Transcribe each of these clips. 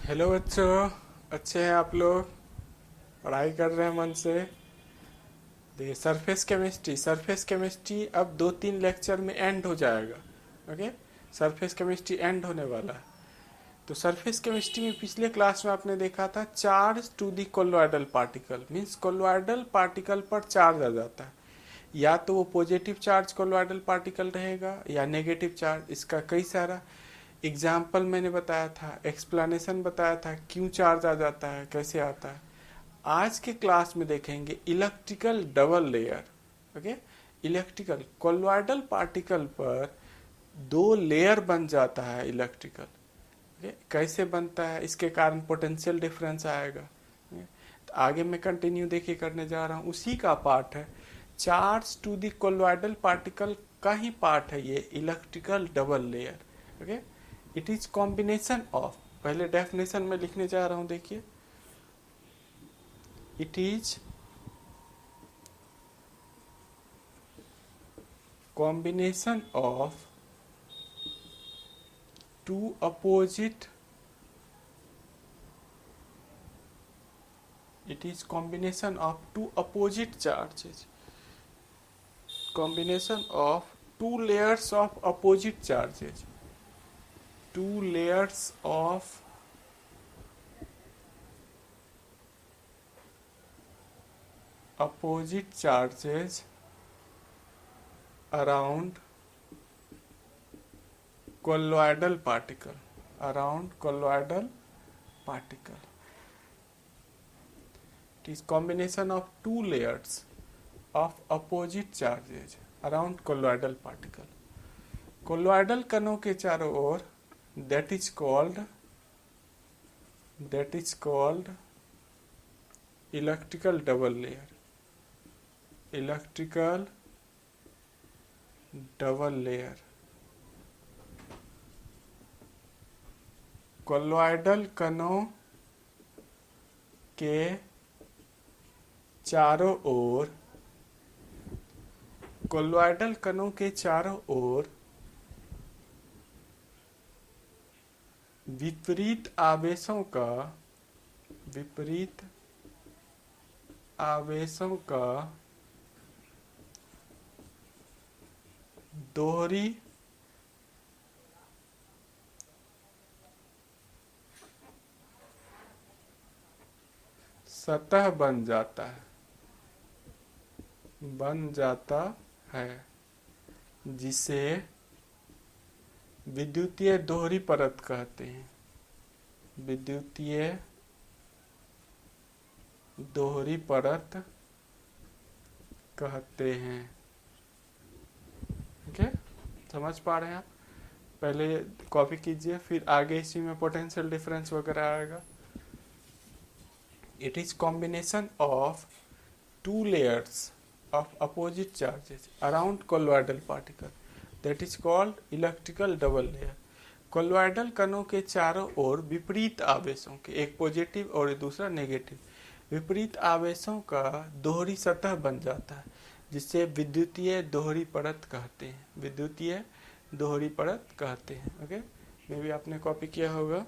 Hello बच्चों, अच्छे हैं आप लोग? पढ़ाई कर रहे हैं मन से? देखिए, सरफेस केमिस्ट्री अब 2-3 लेक्चर में एंड हो जाएगा। ओके, सरफेस केमिस्ट्री एंड होने वाला है। तो सरफेस केमिस्ट्री में पिछले क्लास में आपने देखा था charge to the colloidal particle, means colloidal particle पर चार्ज आ जाता है। या तो वो पॉजिटिव चार्ज कोलोइडल पार्टिकल रहेगा या नेगेटिव चार्ज। इसका कई सारा एग्जाम्पल मैंने बताया था, एक्सप्लेनेशन बताया था क्यों चार्ज आ जाता है, कैसे आता है। आज के क्लास में देखेंगे electrical double layer. Okay, electrical colloidal particle पर 2 लेयर बन जाता है इलेक्ट्रिकल। ओके, कैसे बनता है, इसके कारण पोटेंशियल डिफरेंस आएगा। तो आगे मैं कंटिन्यू देखिए करने जा रहा हूँ, उसी का पार्ट है। Charge to the colloidal particle का ही पार्ट है ये electrical double layer. Okay, it is combination of, पहले डेफिनेशन में लिखने जा रहा हूं, देखिए। It is combination of two opposite, it is combination of two opposite charges, combination of two layers of opposite charges, two layers of opposite charges around colloidal particle, around colloidal particle. It is combination of two layers of opposite charges around colloidal particle. colloidal कणों के चारों ओर, that is called electrical double layer, electrical double layer. colloidal कणों के चारों ओर, colloidal कणों के चारों ओर विपरीत आवेशों का दोहरी सतह बन जाता है, जिसे विद्युतीय दोहरी परत कहते हैं, विद्युतीय दोहरी परत कहते हैं। ओके, समझ पा रहे हैं आप? पहले कॉपी कीजिए, फिर आगे इसी में पोटेंशियल डिफरेंस वगैरह आएगा। It is combination of two layers of opposite charges around colloidal particle, that is called electrical double layer. Colloidal कणों के चारों ओर विपरीत आवेशों के, एक पॉजिटिव और दूसरा नेगेटिव, विपरीत आवेशों का दोहरी सतह बन जाता है, जिसे विद्युतीय दोहरी परत कहते हैं, विद्युतीय दोहरी परत कहते हैं। ओके, मे भी आपने कॉपी किया होगा।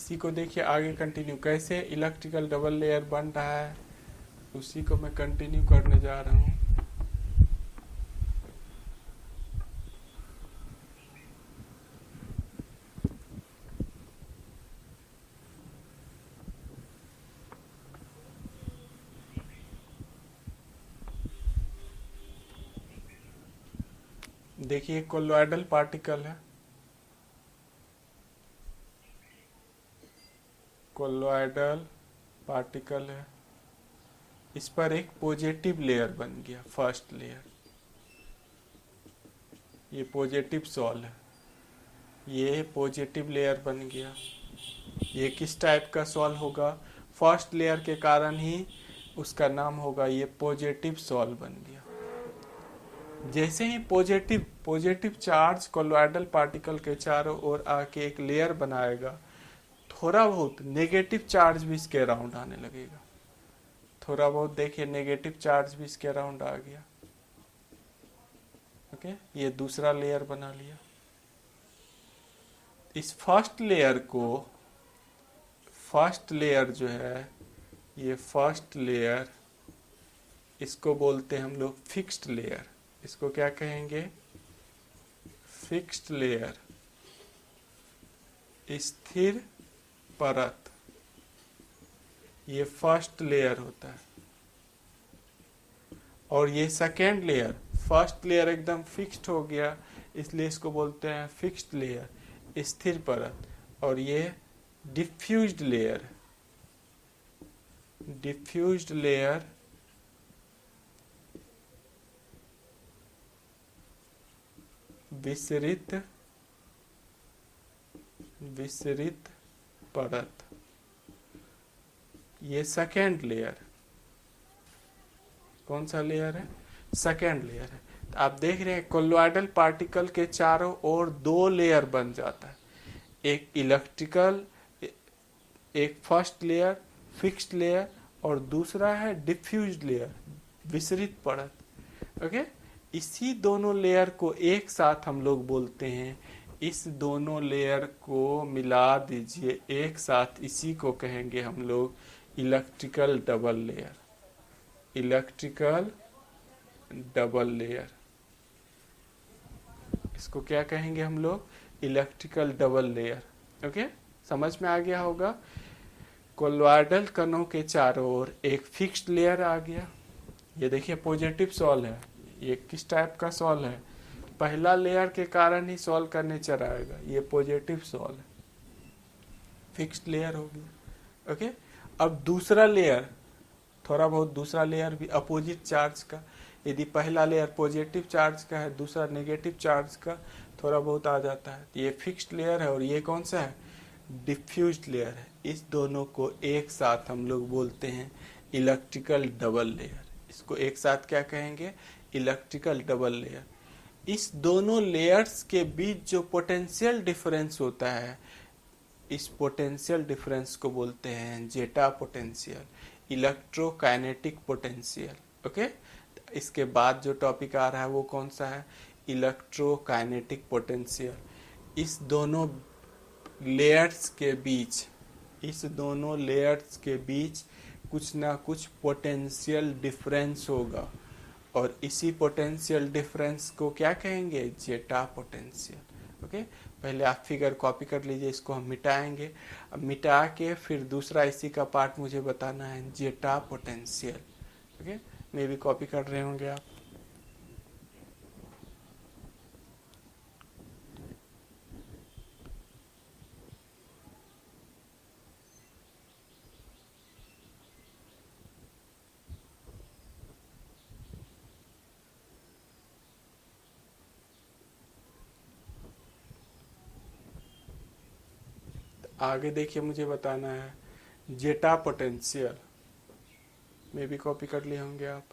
इसी को देखिए आगे कंटिन्यू, कैसे इलेक्ट्रिकल डबल लेयर बन रहा है, उसी को मैं कंटिन्यू करने जा रहा हूँ। देखिए, कोलोइडल पार्टिकल है, कोलोइडल पार्टिकल है, इस पर एक पॉजिटिव लेयर बन गया, फर्स्ट लेयर, ये पॉजिटिव सॉल है, ये पॉजिटिव लेयर बन गया। ये किस टाइप का सॉल होगा? फर्स्ट लेयर के कारण ही उसका नाम होगा ये पॉजिटिव सॉल बन गया। जैसे ही positive positive charge colloidal particle के चारों ओर आके एक लेयर बनाएगा, थोड़ा बहुत नेगेटिव चार्ज भी इसके अराउंड आने लगेगा। थोड़ा बहुत देखिए नेगेटिव चार्ज भी इसके अराउंड आ गया। ओके, ये दूसरा लेयर बना लिया। इस फर्स्ट लेयर जो है, ये फर्स्ट लेयर, इसको बोलते हैं हम लोग फिक्स्ड लेयर। इसको क्या कहेंगे? फिक्स्ड लेयर, स्थिर परत। ये फर्स्ट लेयर होता है। और ये सेकेंड लेयर, फर्स्ट लेयर एकदम फिक्स्ड हो गया, इसलिए इसको बोलते हैं फिक्स्ड लेयर, स्थिर परत। और ये डिफ्यूज्ड लेयर, डिफ्यूज्ड लेयर विसरित परत। ये सेकेंड लेयर, कौन सा लेयर है? सेकेंड लेयर है। तो आप देख रहे हैं कोलोइडल पार्टिकल के चारों ओर दो लेयर बन जाता है, एक इलेक्ट्रिकल, एक फर्स्ट लेयर फिक्स्ड लेयर, और दूसरा है डिफ्यूज्ड लेयर, विसरित परत। ओके, इसी दोनों लेयर को एक साथ हम लोग बोलते हैं, इस दोनों लेयर को मिला दीजिए एक साथ, इसी को कहेंगे हम लोग electrical double layer. Electrical double layer, इसको क्या कहेंगे हम लोग? Electrical double layer. ओके, समझ में आ गया होगा। कोलोइडल कणों के चारों ओर एक फिक्स्ड लेयर आ गया। ये देखिए पॉजिटिव सॉल है। ये किस टाइप का सॉल है? पहला लेयर के कारण ही सॉल का नेचर आएगा। ये पॉजिटिव सॉल है, फिक्स्ड लेयर हो गया। ओके, अब दूसरा लेयर, थोड़ा बहुत दूसरा लेयर भी अपोजिट चार्ज का। यदि पहला लेयर पॉजिटिव चार्ज का है, दूसरा नेगेटिव चार्ज का, थोड़ा बहुत आ जाता है। ये फिक्स्ड लेयर है और ये कौन सा है? डिफ्यूज्ड लेयर है। इस दोनों को एक साथ हम लोग बोलते हैं इलेक्ट्रिकल डबल लेयर। इसको एक साथ क्या कहेंगे? Electrical double layer. इस दोनों लेयर्स के बीच जो पोटेंशियल डिफरेंस होता है, इस पोटेंशियल डिफरेंस को बोलते हैं जेटा पोटेंशियल, इलेक्ट्रोकाइनेटिक पोटेंशियल। ओके, इसके बाद जो टॉपिक आ रहा है वो कौन सा है? Electrokinetic potential. इस दोनों लेयर्स के बीच, इस दोनों लेयर्स के बीच कुछ ना कुछ पोटेंशियल डिफरेंस होगा, और इसी पोटेंशियल डिफरेंस को क्या कहेंगे? जेटा पोटेंशियल। ओके, पहले आप फिगर कॉपी कर लीजिए, इसको हम मिटाएंगे। अब मिटा के फिर दूसरा इसी का पार्ट मुझे बताना है, जेटा पोटेंशियल। ओके, मे भी कॉपी कर रहे होंगे आप। आगे देखिए मुझे बताना है जेटा पोटेंशियल, में भी कॉपी कर लिए होंगे आप।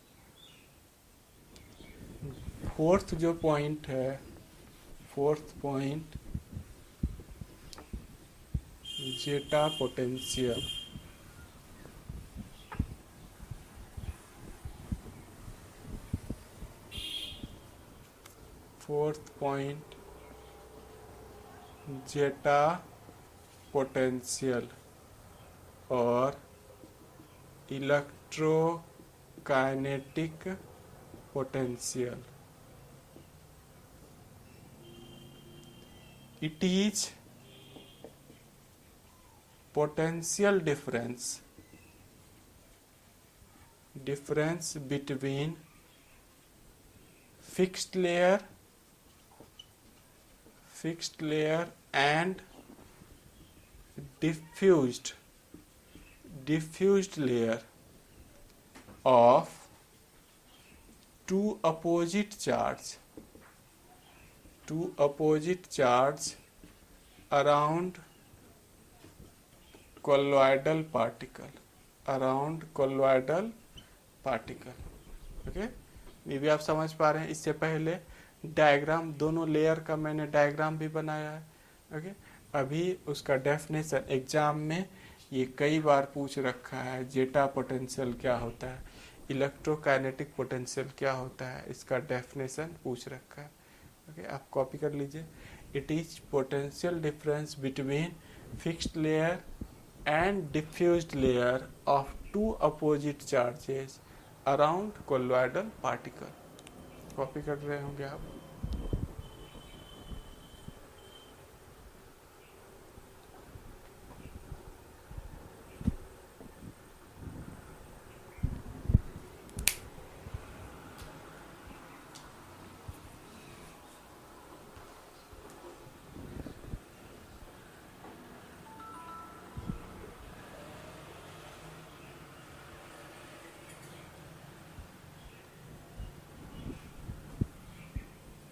फोर्थ जो पॉइंट है, फोर्थ पॉइंट जेटा पोटेंशियल। फोर्थ पॉइंट जेटा पोटेंशियल और electrokinetic potential. It is potential difference between fixed layer and diffused layer of two opposite charge around colloidal particle, okay, ये भी आप समझ पा रहे हैं। इससे पहले डायग्राम, दोनों लेयर का मैंने डायग्राम भी बनाया है। ओके, अभी उसका डेफिनेशन एग्जाम में ये कई बार पूछ रखा है। जेटा पोटेंशियल क्या होता है, इलेक्ट्रोकाइनेटिक पोटेंशियल क्या होता है, इसका डेफिनेशन पूछ रखा है। ओके, आप कॉपी कर लीजिए। It is potential difference between fixed layer and diffused layer of two opposite charges around colloidal particle. Copy कर रहे होंगे आप।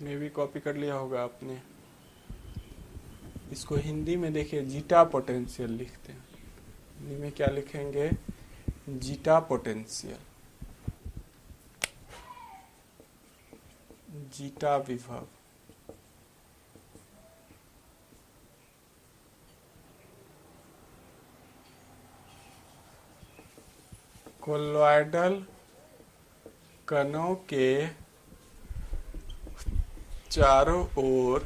में भी कॉपी कर लिया होगा आपने। इसको हिंदी में देखिए जीटा पोटेंशियल लिखते हैं। हिंदी में क्या लिखेंगे, जीटा पोटेंशियल, जीटा विभव। कोलोइडल कणों के चारों ओर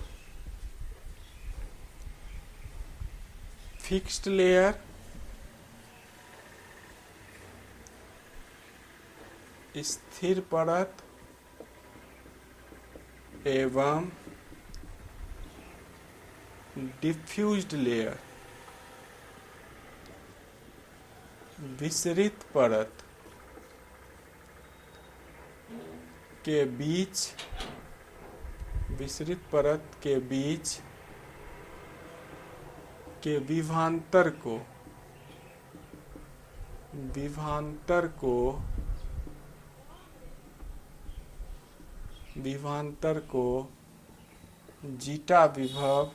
फिक्स्ड लेयर स्थिर परत एवं डिफ्यूज्ड लेयर विसरित परत के बीच, विसरित परत के बीच के विभवांतर को जीटा विभव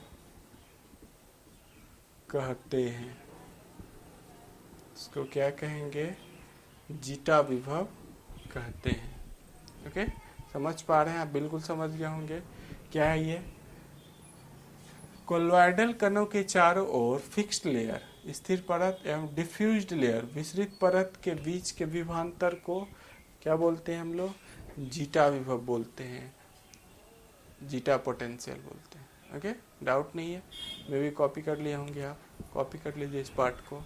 कहते हैं। इसको क्या कहेंगे, जीटा विभव कहते हैं। ओके, समझ पा रहे हैं आप, बिल्कुल समझ गए होंगे। क्या है ये, कोलोइडल कणों के चारों ओर फिक्स्ड लेयर स्थिर परत एवं डिफ्यूज्ड लेयर विसरित परत के बीच के विभवांतर को क्या बोलते हैं हम लोग, जीटा विभव बोलते हैं, जीटा पोटेंशियल बोलते हैं। ओके, डाउट नहीं है। मैं भी कॉपी कर लिए होंगे, आप कॉपी कर लीजिए इस पार्ट को।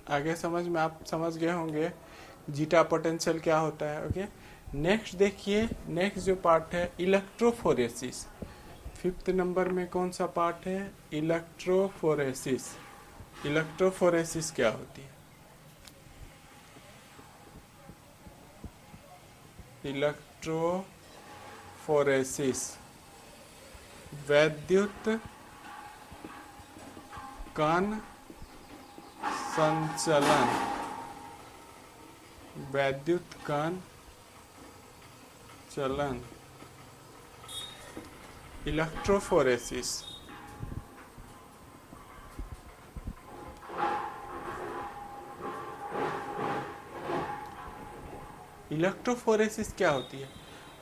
आगे समझ में आप समझ गए होंगे जीटा पोटेंशियल क्या होता है। ओके, नेक्स्ट देखिए, नेक्स्ट जो पार्ट है इलेक्ट्रोफोरेसिस। 5th नंबर में कौन सा पार्ट है, इलेक्ट्रोफोरेसिस। इलेक्ट्रोफोरेसिस क्या होती है, इलेक्ट्रोफोरेसिस वैद्युत कण संचलन, वैद्युत कण चलन, इलेक्ट्रोफोरेसिस। इलेक्ट्रोफोरेसिस क्या होती है,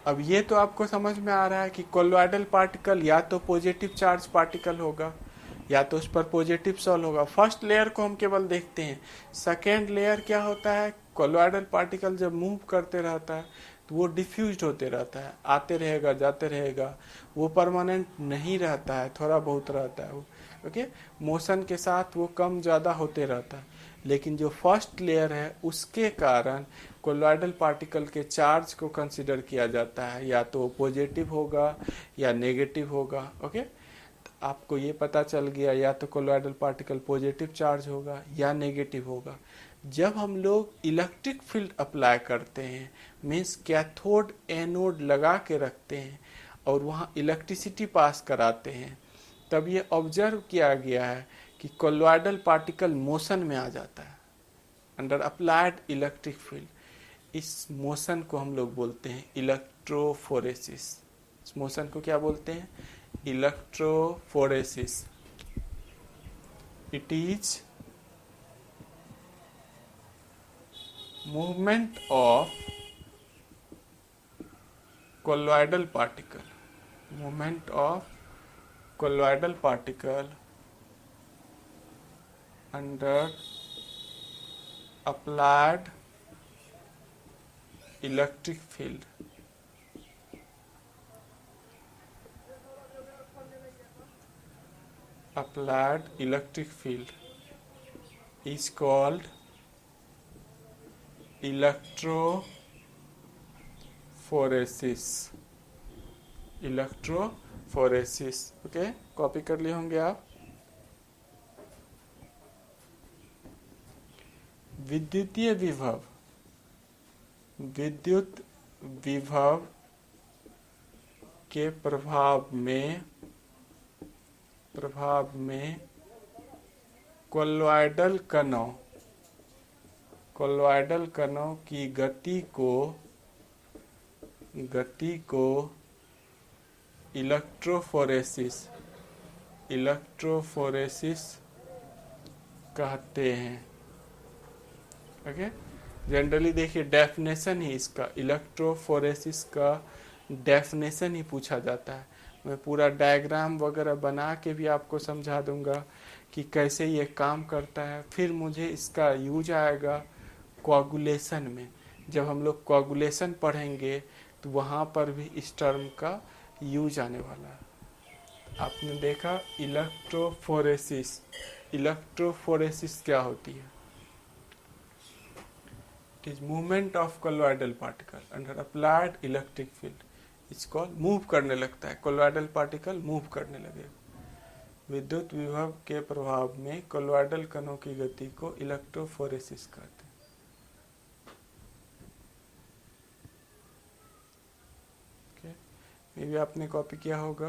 अब ये तो आपको समझ में आ रहा है कि कोलोइडल पार्टिकल या तो पॉजिटिव चार्ज पार्टिकल होगा या तो उस पर पॉजिटिव सॉल्व होगा। फर्स्ट लेयर को हम केवल देखते हैं। सेकेंड लेयर क्या होता है, कोलोइडल पार्टिकल जब मूव करते रहता है तो वो डिफ्यूज होते रहता है, आते रहेगा जाते रहेगा, वो परमानेंट नहीं रहता है, थोड़ा बहुत रहता है वो। ओके, मोशन के साथ वो कम ज़्यादा होते रहता है। लेकिन जो फर्स्ट लेयर है उसके कारण कोलॉइडल पार्टिकल के चार्ज को कंसिडर किया जाता है, या तो पॉजिटिव होगा या नेगेटिव होगा। ओके, आपको ये पता चल गया या तो कोलॉइडल पार्टिकल पॉजिटिव चार्ज होगा या नेगेटिव होगा। जब हम लोग इलेक्ट्रिक फील्ड अप्लाई करते हैं, मीन्स कैथोड एनोड लगा के रखते हैं और वहाँ इलेक्ट्रिसिटी पास कराते हैं, तब ये ऑब्जर्व किया गया है कि कोलॉइडल पार्टिकल मोशन में आ जाता है अंडर अप्लाइड इलेक्ट्रिक फील्ड। इस मोशन को हम लोग बोलते हैं इलेक्ट्रोफोरेसिस। इस मोशन को क्या बोलते हैं? Electrophoresis. It is movement of colloidal particle, movement of colloidal particle under applied electric field, applied electric field is called electrophoresis. Electrophoresis. Okay, copy कर लिए होंगे आप। विद्युतीय विभव, विद्युत विभव के प्रभाव में कोलॉइडल कणों की गति को इलेक्ट्रोफोरेसिस कहते हैं। ओके, जनरली देखिए डेफिनेशन ही इसका, इलेक्ट्रोफोरेसिस का डेफिनेशन ही पूछा जाता है। मैं पूरा डायग्राम वगैरह बना के भी आपको समझा दूंगा कि कैसे ये काम करता है। फिर मुझे इसका यूज आएगा कोआगुलेशन में। जब हम लोग कोआगुलेशन पढ़ेंगे तो वहाँ पर भी इस टर्म का यूज आने वाला है। आपने देखा इलेक्ट्रोफोरेसिस। इलेक्ट्रोफोरेसिस क्या होती है? It is movement of colloidal particle under applied electric field. इसको मूव करने लगता है, कोलॉइडल पार्टिकल मूव करने लगेगा। विद्युत विभव के प्रभाव में कोलॉइडल कणों की गति को इलेक्ट्रोफोरेसिस कहते हैं। ये भी आपने कॉपी किया होगा।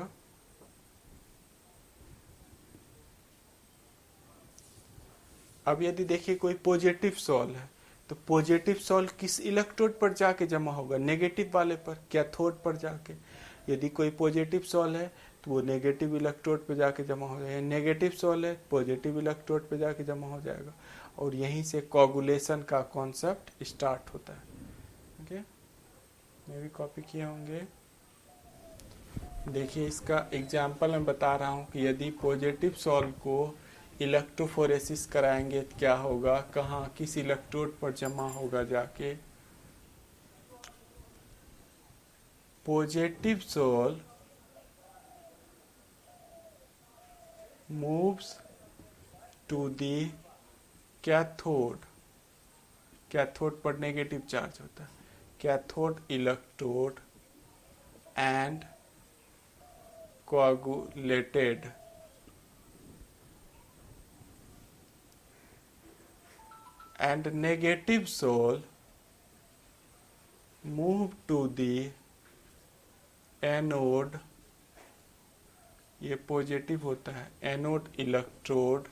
अब यदि देखिए कोई पॉजिटिव सोल है तो पॉजिटिव सोल किस इलेक्ट्रोड पर जाके जमा होगा? नेगेटिव वाले पर, कैथोड पर जाके। यदि कोई पॉजिटिव सोल है तो वो नेगेटिव इलेक्ट्रोड पर जाके जमा हो जाएगा। नेगेटिव सोल है पॉजिटिव इलेक्ट्रोड पर जाके जमा हो जाएगा, और यहीं से कोआगुलेशन का कॉन्सेप्ट स्टार्ट होता है। ओके, मैं भी कॉपी किए होंगे। देखिए इसका एग्जाम्पल मैं बता रहा हूँ कि यदि पॉजिटिव सोल को इलेक्ट्रोफोरेसिस कराएंगे तो क्या होगा, कहाँ किस इलेक्ट्रोड पर जमा होगा जाके। Positive sol moves to the cathode. Cathode पर नेगेटिव चार्ज होता है, cathode electrode and coagulated and negative soul move to the anode. ये पॉजिटिव होता है, anode electrode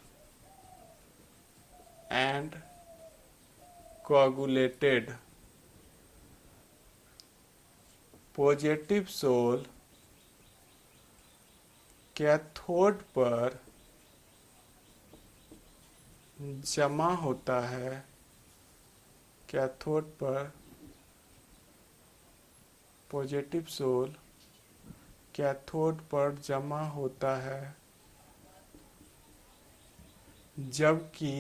and coagulated। Positive sol cathode पर जमा होता है, कैथोड पर पॉजिटिव सोल कैथोड पर जमा होता है, जबकि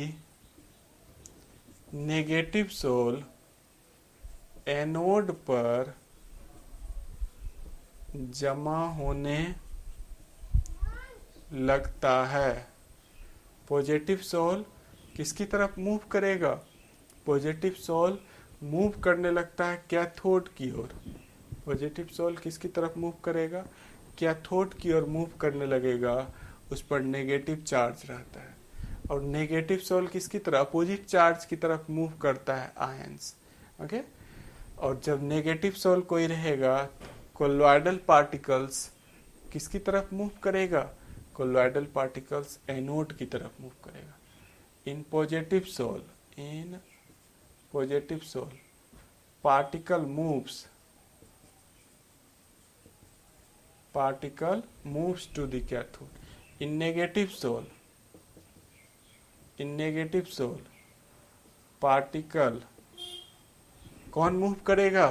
नेगेटिव सोल एनोड पर जमा होने लगता है। पॉजिटिव सोल किसकी तरफ मूव करेगा? पॉजिटिव सोल मूव करने लगता है कैथोड की ओर। पॉजिटिव सोल किसकी तरफ मूव करेगा? कैथोड की ओर मूव करने लगेगा। उस पर नेगेटिव चार्ज रहता है। और नेगेटिव सोल किसकी तरफ? अपोजिट चार्ज की तरफ मूव करता है, आयंस। ओके। और जब नेगेटिव सोल कोई रहेगा, कोलॉइडल पार्टिकल्स किसकी तरफ मूव करेगा? कोलॉइडल पार्टिकल्स एनोड की तरफ मूव करेगा। In positive sol particle moves to the cathode. In negative soul particle कौन मूव करेगा?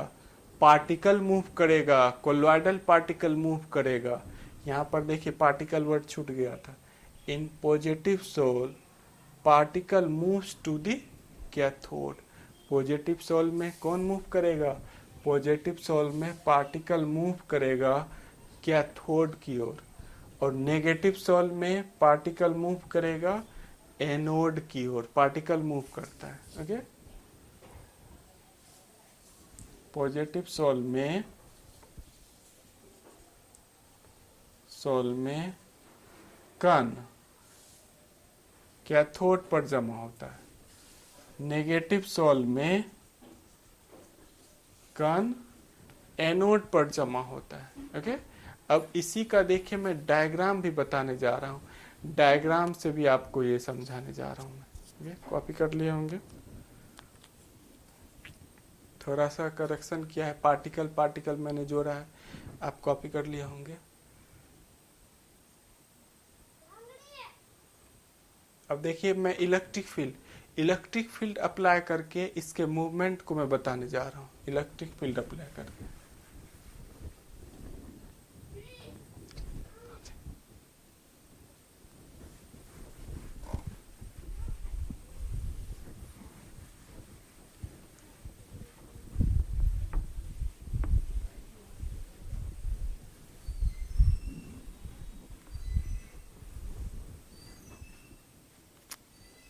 पार्टिकल मूव करेगा, कोलॉइडल पार्टिकल मूव करेगा। यहाँ पर देखिए पार्टिकल वर्ड छूट गया था। In positive sol particle moves to the cathode. Positive sol में कौन मूव करेगा? पॉजिटिव सोल में पार्टिकल मूव करेगा कैथोड की ओर। और नेगेटिव सोल में पार्टिकल मूव करेगा एनोड की ओर। पार्टिकल मूव करता है। ओके। पॉजिटिव सोल में कण कैथोड पर जमा होता है। नेगेटिव सोल में कण एनोड पर जमा होता है। ओके। अब इसी का देखिए मैं डायग्राम भी बताने जा रहा हूँ। डायग्राम से भी आपको ये समझाने जा रहा हूँ मैं। ओके। कॉपी कर लिए होंगे। थोड़ा सा करेक्शन किया है, पार्टिकल मैंने जोड़ा है, आप कॉपी कर लिए होंगे। अब देखिए मैं इलेक्ट्रिक फील्ड अप्लाई करके इसके मूवमेंट को मैं बताने जा रहा हूँ। इलेक्ट्रिक फील्ड अप्लाई करके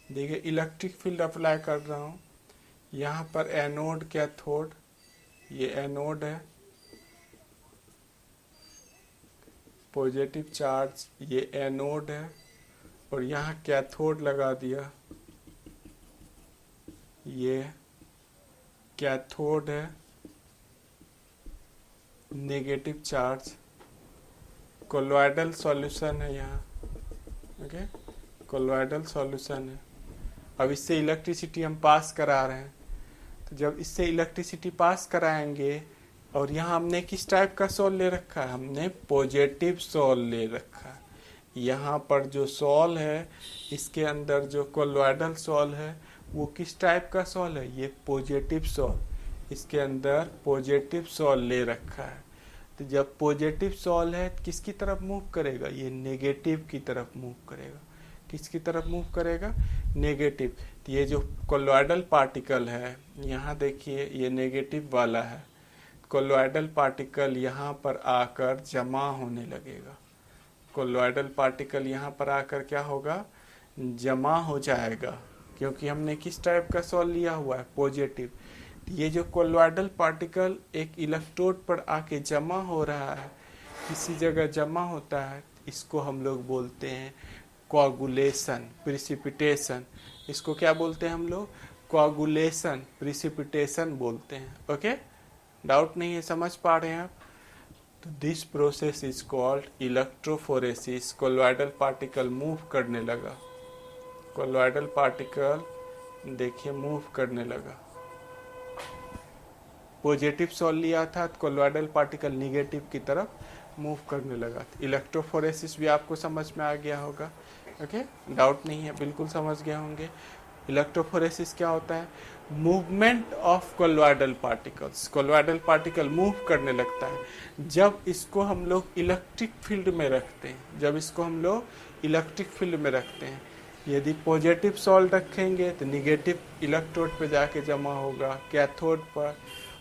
देखिए इलेक्ट्रिक फील्ड अप्लाई कर रहा हूँ। यहाँ पर एनोड कैथोड, ये एनोड है, पॉजिटिव चार्ज, ये एनोड है, और यहाँ कैथोड लगा दिया, ये कैथोड है, नेगेटिव चार्ज, कोलॉइडल सॉल्यूशन है यहाँ। ओके। कोलॉइडल सॉल्यूशन है। अब इससे इलेक्ट्रिसिटी हम पास करा रहे हैं। तो जब इससे इलेक्ट्रिसिटी पास कराएंगे, और यहाँ हमने किस टाइप का सोल ले रखा है? हमने पॉजिटिव सोल ले रखा है। यहाँ पर जो सोल है, इसके अंदर जो कोलॉइडल सोल है, वो किस टाइप का सोल है? ये पॉजिटिव सोल। इसके अंदर पॉजिटिव सोल ले रखा है। तो जब पॉजिटिव सोल है, किसकी तरफ मूव करेगा? ये नेगेटिव की तरफ मूव करेगा। किसकी तरफ मूव करेगा? नेगेटिव। तो ये जो कोलॉइडल पार्टिकल है, यहाँ देखिए ये नेगेटिव वाला है। कोलॉइडल पार्टिकल यहाँ पर आकर जमा होने लगेगा। कोलॉइडल पार्टिकल यहाँ पर आकर क्या होगा? जमा हो जाएगा, क्योंकि हमने किस टाइप का सोल लिया हुआ है? पॉजिटिव। ये जो कोलॉइडल पार्टिकल एक इलेक्ट्रोड पर आके जमा हो रहा है, किसी जगह जमा होता है, इसको हम लोग बोलते हैं कोआगुलेशन, प्रिसिपिटेशन। इसको क्या बोलते हैं हम लोग? कोआगुलेशन, प्रिसिपिटेशन बोलते हैं। ओके। डाउट नहीं है? समझ पा रहे हैं आप? तो this process is called electrophoresis. Colloidal particle move करने लगा। कोलॉइडल पार्टिकल देखिए मूव करने लगा। पॉजिटिव सोल लिया था, तो कोलॉइडल पार्टिकल निगेटिव की तरफ मूव करने लगा। इलेक्ट्रोफोरेसिस भी आपको समझ में आ गया होगा। ओके। डाउट नहीं है? बिल्कुल समझ गए होंगे। इलेक्ट्रोफोरेसिस क्या होता है? Movement of colloidal particles. Colloidal particle move करने लगता है जब इसको हम लोग इलेक्ट्रिक फील्ड में रखते हैं। जब इसको हम लोग इलेक्ट्रिक फील्ड में रखते हैं, यदि पॉजिटिव सोल रखेंगे तो निगेटिव इलेक्ट्रोड पे जाके जमा होगा, कैथोड पर।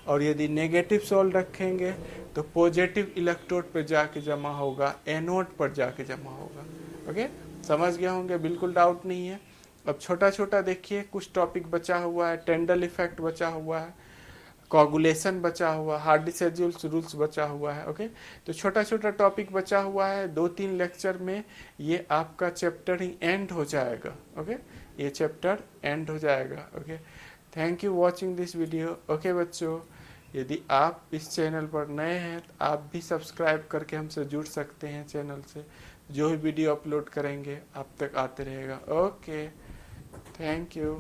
और यदि नेगेटिव सोल रखेंगे तो पॉजिटिव इलेक्ट्रोड पर जाके जमा होगा, एनोड पर जाके जमा होगा। ओके, समझ गए होंगे, बिल्कुल डाउट नहीं है। अब छोटा छोटा देखिए, कुछ टॉपिक बचा हुआ है, टेंडल इफेक्ट बचा हुआ है, कोगुलेशन बचा हुआ, हार्डी शेड्यूल्स रूल्स बचा हुआ है। ओके, तो छोटा छोटा टॉपिक बचा हुआ है, 2-3 लेक्चर में ये आपका चैप्टर ही एंड हो जाएगा। ओके, ये चैप्टर एंड हो जाएगा। Okay, thank you watching this video. Okay बच्चों, यदि आप इस चैनल पर नए हैं तो आप भी सब्सक्राइब करके हमसे जुड़ सकते हैं चैनल से। जो भी वीडियो अपलोड करेंगे आप तक आते रहेगा। Okay, thank you.